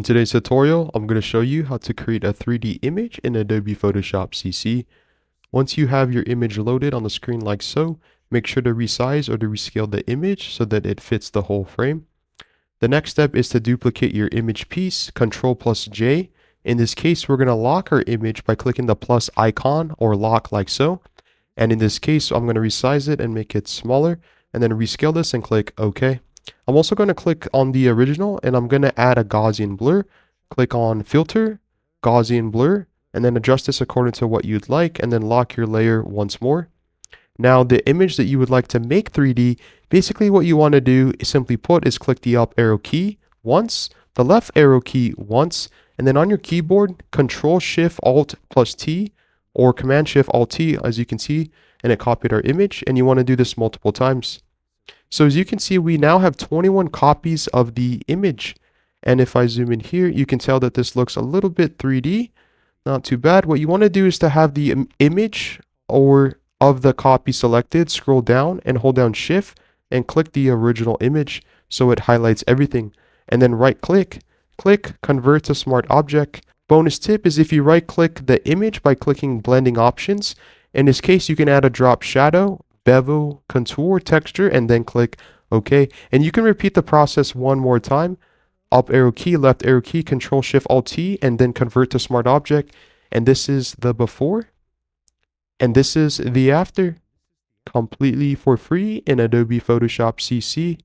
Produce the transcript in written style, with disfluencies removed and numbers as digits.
In today's tutorial, I'm going to show you how to create a 3D image in Adobe Photoshop CC. Once you have your image loaded on the screen like so, make sure to resize or to rescale the image so that it fits the whole frame. The next step is to duplicate your image piece, Ctrl+J. In this case, we're going to lock our image by clicking the plus icon or lock like so. And in this case, I'm going to resize it and make it smaller, and then rescale this and click OK. I'm also going to click on the original and I'm going to add a Gaussian blur. Click on Filter, Gaussian blur, and then adjust this according to what you'd like, and then lock your layer once more. Now the image that you would like to make 3D, basically what you want to do, simply put, is click the up arrow key once, the left arrow key once, and then on your keyboard, Control-Shift-Alt+T or Command-Shift-Alt-T, as you can see, and it copied our image, and you want to do this multiple times. So as you can see, we now have 21 copies of the image. And if I zoom in here, you can tell that this looks a little bit 3D. Not too bad. What you want to do is to have the image or of the copy selected, scroll down and hold down Shift and click the original image so it highlights everything. And then right click, Convert to Smart Object. Bonus tip is if you right click the image by clicking blending options, in this case you can add a drop shadow, bevel, contour, texture, and then click OK. And you can repeat the process one more time. Up arrow key, left arrow key, Control-Shift-Alt-T, and then convert to smart object. And this is the before, and this is the after, completely for free in Adobe Photoshop CC.